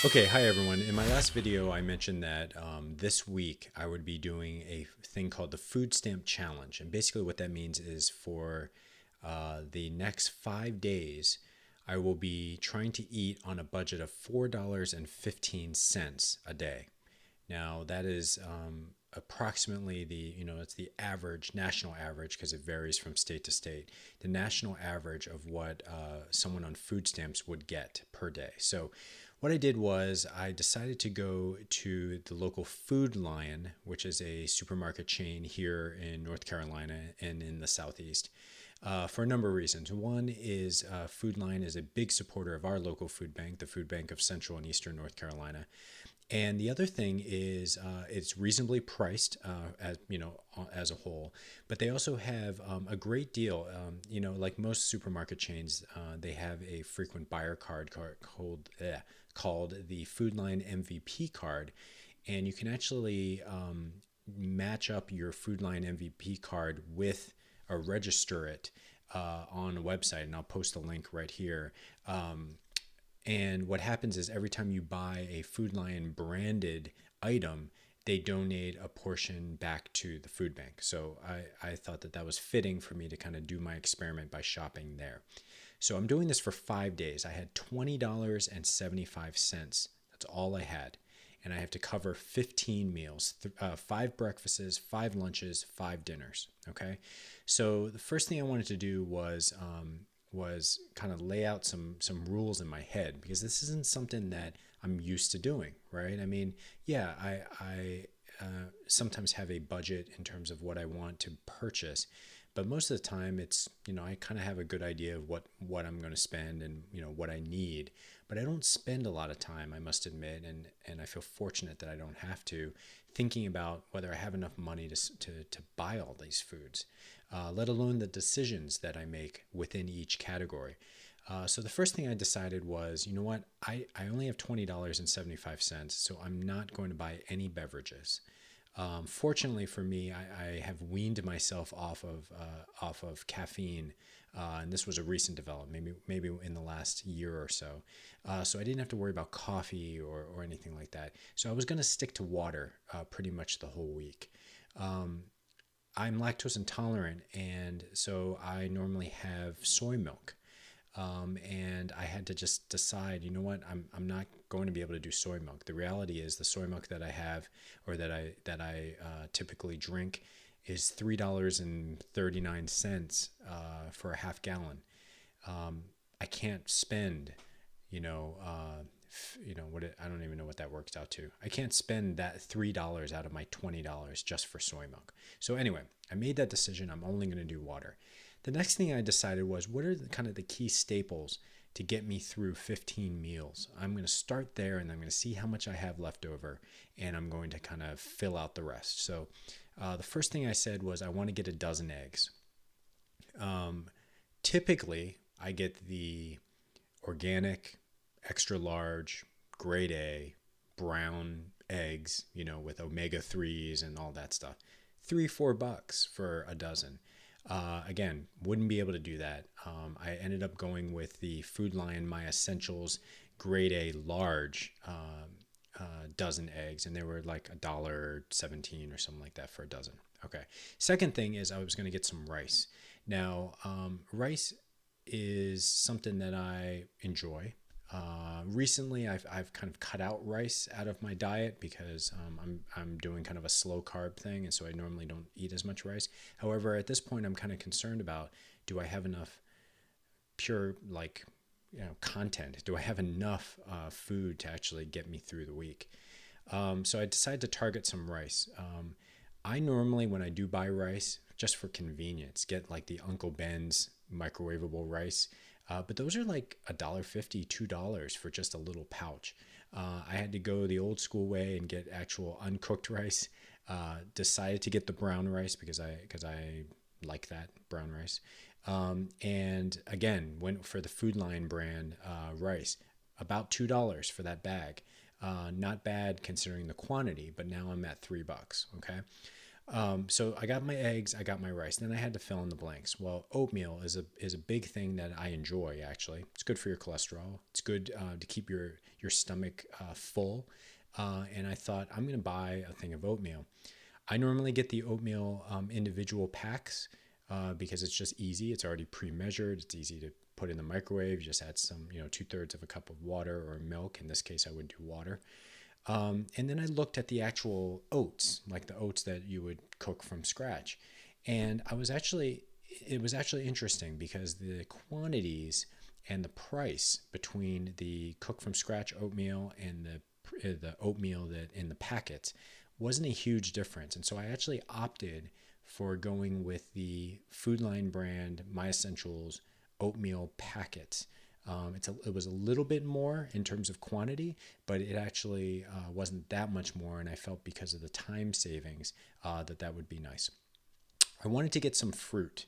Okay, hi everyone. In my last video, I mentioned that this week I would be doing a thing called the Food Stamp Challenge. And basically, what that means is for the next 5 days, I will be trying to eat on a budget of $4.15 a day. Now, that is approximately it's the average, national average, because it varies from state to state, the national average of what someone on food stamps would get per day. So, what I did was I decided to go to the local Food Lion, which is a supermarket chain here in North Carolina and in the Southeast, for a number of reasons. One is Food Lion is a big supporter of our local food bank, the Food Bank of Central and Eastern North Carolina. And the other thing is it's reasonably priced as a whole, but they also have a great deal. Like most supermarket chains, they have a frequent buyer called the Food Line MVP card, and you can actually match up your Food Line MVP card with or register it on a website, and I'll post a link right here. And what happens is every time you buy a Food Lion branded item, they donate a portion back to the food bank. So I thought that that was fitting for me to kind of do my experiment by shopping there. So I'm doing this for 5 days. I had $20.75. That's all I had. And I have to cover 15 meals, five breakfasts, five lunches, five dinners. Okay. So the first thing I wanted to do was kind of lay out some rules in my head because this isn't something that I'm used to doing, right? I mean, yeah, I sometimes have a budget in terms of what I want to purchase, but most of the time it's I kind of have a good idea of what I'm going to spend and what I need, but I don't spend a lot of time, I must admit, and I feel fortunate that I don't have to thinking about whether I have enough money to buy all these foods, let alone the decisions that I make within each category. So the first thing I decided was, you know what, I only have $20.75, so I'm not going to buy any beverages. Fortunately for me, I have weaned myself off of caffeine, and this was a recent development, maybe in the last year or so. So I didn't have to worry about coffee or anything like that. So I was going to stick to water pretty much the whole week. Um, I'm lactose intolerant, and so I normally have soy milk. And I had to just decide, you know what, I'm not going to be able to do soy milk. The reality is the soy milk that I have or that I typically drink is $3.39 for a half gallon. I can't spend, you know, I don't even know what that works out to. I can't spend that $3 out of my $20 just for soy milk. So anyway, I made that decision. I'm only going to do water. The next thing I decided was what are kind of the key staples to get me through 15 meals. I'm going to start there and I'm going to see how much I have left over and I'm going to kind of fill out the rest. So the first thing I said was I want to get a dozen eggs. Um, Typically, I get the organic, extra large, grade A, brown eggs, with omega 3s and all that stuff. 3, $4 for a dozen. Again, wouldn't be able to do that. I ended up going with the Food Lion My Essentials grade A large dozen eggs, and they were like $1.17 or something like that for a dozen. Okay. Second thing is I was going to get some rice. Now, rice is something that I enjoy. Recently, I've kind of cut out rice out of my diet because I'm doing kind of a slow carb thing, and so I normally don't eat as much rice. However, at this point, I'm kind of concerned about do I have enough pure content? Do I have enough food to actually get me through the week? So I decided to target some rice. I normally, when I do buy rice, just for convenience, get like the Uncle Ben's microwavable rice. But those are like $1.50, $2 for just a little pouch. I had to go the old school way and get actual uncooked rice. Decided to get the brown rice because I like that brown rice. And again, went for the Food Line brand rice, about $2 for that bag. Not bad considering the quantity, but now I'm at $3. Okay. So I got my eggs, I got my rice, then I had to fill in the blanks. Well, oatmeal is a big thing that I enjoy. Actually, it's good for your cholesterol. It's good to keep your stomach full. And I thought I'm going to buy a thing of oatmeal. I normally get the oatmeal individual packs because it's just easy. It's already pre-measured. It's easy to put in the microwave. You just add some, 2/3 of a cup of water or milk. In this case, I would do water. And then I looked at the actual oats, like the oats that you would cook from scratch. And it was actually interesting because the quantities and the price between the cook from scratch oatmeal and the oatmeal that in the packets wasn't a huge difference. And so I actually opted for going with the Food Line brand My Essentials oatmeal packets. It was a little bit more in terms of quantity, but it actually wasn't that much more. And I felt because of the time savings that would be nice. I wanted to get some fruit.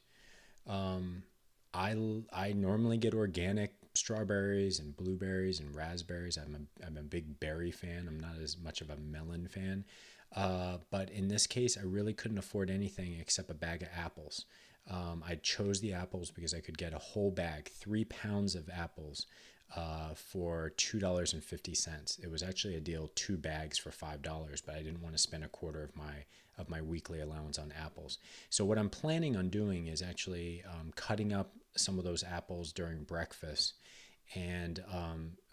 I normally get organic strawberries and blueberries and raspberries. I'm a big berry fan. I'm not as much of a melon fan. But in this case, I really couldn't afford anything except a bag of apples. I chose the apples because I could get a whole bag, 3 pounds of apples, for $2.50. It was actually a deal, 2 bags for $5, but I didn't want to spend a quarter of my weekly allowance on apples. So what I'm planning on doing is actually cutting up some of those apples during breakfast and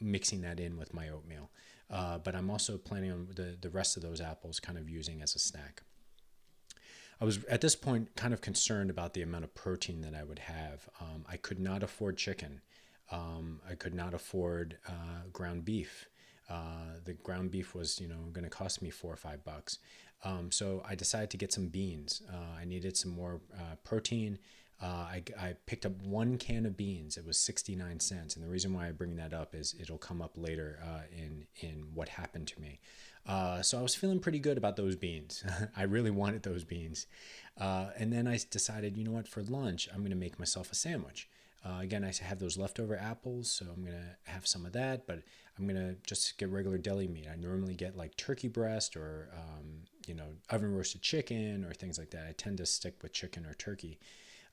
mixing that in with my oatmeal. But I'm also planning on the rest of those apples kind of using as a snack. I was at this point kind of concerned about the amount of protein that I would have. I could not afford chicken. I could not afford ground beef. The ground beef was, going to cost me $4 or $5. So I decided to get some beans. I needed some more protein. I picked up 1 can of beans. It was 69 cents. And the reason why I bring that up is it'll come up later in what happened to me. So I was feeling pretty good about those beans. I really wanted those beans. And then I decided, you know what, for lunch, I'm going to make myself a sandwich. Again, I have those leftover apples, so I'm going to have some of that, but I'm going to just get regular deli meat. I normally get like turkey breast or, oven roasted chicken or things like that. I tend to stick with chicken or turkey.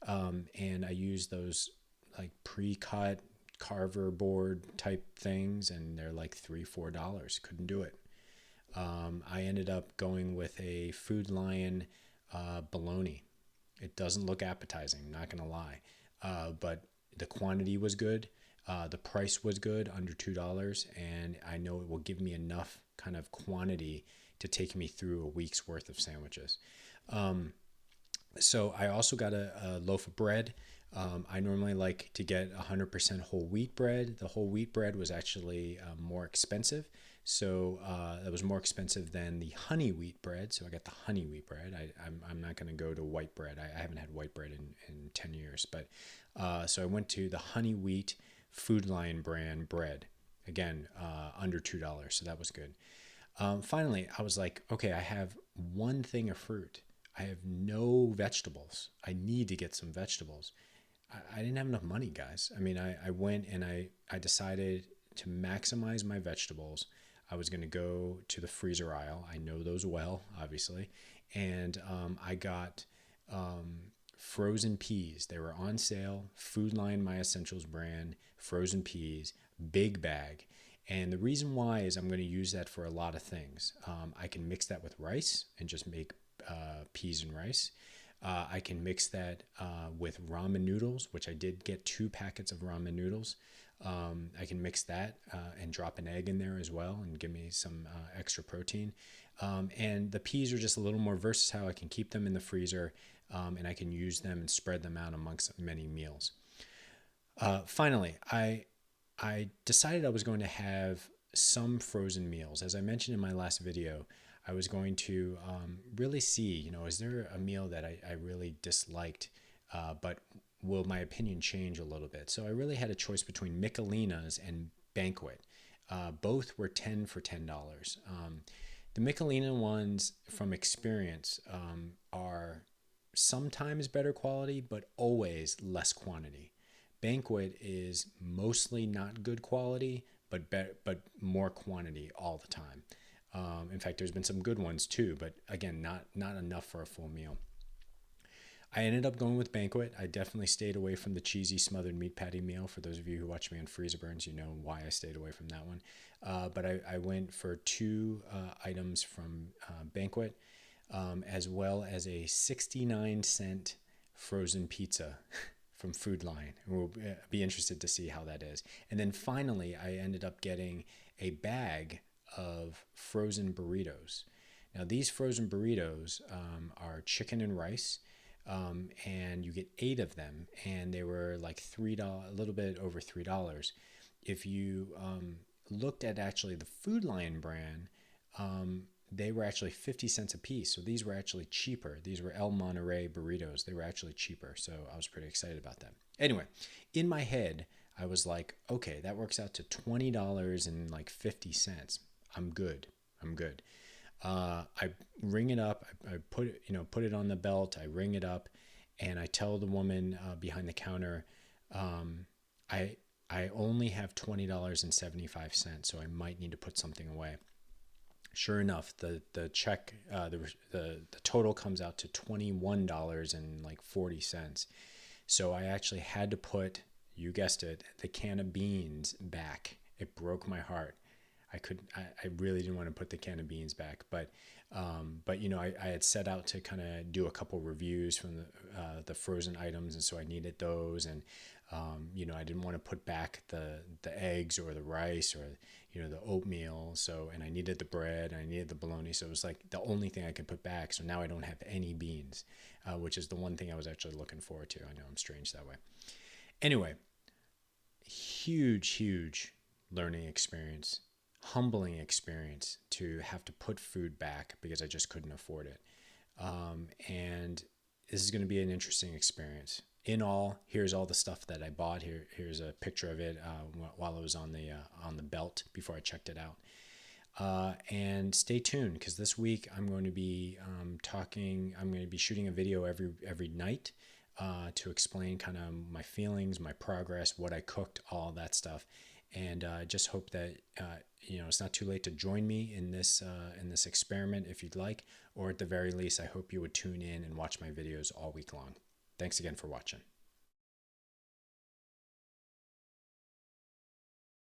And I use those like pre-cut carver board type things, and they're like $3-4. Couldn't do it. I ended up going with a Food Lion bologna. It doesn't look appetizing, not gonna lie, but the quantity was good. The price was good, under $2, and I know it will give me enough kind of quantity to take me through a week's worth of sandwiches. So I also got a loaf of bread. I normally like to get 100% whole wheat bread. The whole wheat bread was actually more expensive. So it was more expensive than the honey wheat bread. So I got the honey wheat bread. I'm not going to go to white bread. I haven't had white bread in 10 years. But so I went to the honey wheat Food Lion brand bread. Again, under $2. So that was good. Finally, I was like, okay, I have one thing of fruit. I have no vegetables. I need to get some vegetables. I didn't have enough money, guys. I mean, I went and I decided to maximize my vegetables. I was going to go to the freezer aisle. I know those well, obviously. And I got frozen peas. They were on sale. Food Line My Essentials brand, frozen peas, big bag. And the reason why is I'm going to use that for a lot of things. I can mix that with rice and just make peas and rice. I can mix that with ramen noodles, which I did get 2 packets of ramen noodles. I can mix that and drop an egg in there as well and give me some extra protein. And the peas are just a little more versatile. I can keep them in the freezer and I can use them and spread them out amongst many meals. Finally, I decided I was going to have some frozen meals. As I mentioned in my last video, I was going to really see, is there a meal that I really disliked, but will my opinion change a little bit? So I really had a choice between Michelinas and Banquet. Both were 10 for $10. The Michelina ones, from experience, are sometimes better quality, but always less quantity. Banquet is mostly not good quality, but more quantity all the time. In fact, there's been some good ones too, but again, not enough for a full meal. I ended up going with Banquet. I definitely stayed away from the cheesy smothered meat patty meal. For those of you who watch me on Freezer Burns, you know why I stayed away from that one. But I went for two items from Banquet, as well as a 69-cent frozen pizza from Food Lion. We'll be interested to see how that is. And then finally, I ended up getting a bag of frozen burritos. Now, these frozen burritos are chicken and rice, and you get 8 of them, and they were like $3, a little bit over $3. If you looked at actually the Food Lion brand, they were actually 50 cents a piece. So these were actually cheaper. These were El Monterey burritos. They were actually cheaper. So I was pretty excited about that. Anyway, in my head, I was like, okay, that works out to $20.50. I'm good. I'm good. I ring it up. I put it, put it on the belt. I ring it up, and I tell the woman behind the counter, I only have $20.75, so I might need to put something away. Sure enough, the check, the total comes out to $21.40. So I actually had to put, you guessed it, the can of beans back. It broke my heart. I really didn't want to put the can of beans back, but I had set out to kind of do a couple reviews from the frozen items, and so I needed those, and I didn't want to put back the eggs or the rice or the oatmeal. So, and I needed the bread and I needed the bologna. So it was like the only thing I could put back. So now I don't have any beans, which is the one thing I was actually looking forward to. I know I'm strange that way. Anyway, huge learning experience, humbling experience to have to put food back because I just couldn't afford it. And this is going to be an interesting experience. In all, here's all the stuff that I bought. Here's a picture of it while I was on the belt before I checked it out. And stay tuned, because this week I'm going to be I'm going to be shooting a video every night to explain kind of my feelings, my progress, what I cooked, all that stuff. And I just hope that it's not too late to join me in this experiment if you'd like, or at the very least, I hope you would tune in and watch my videos all week long. Thanks again for watching.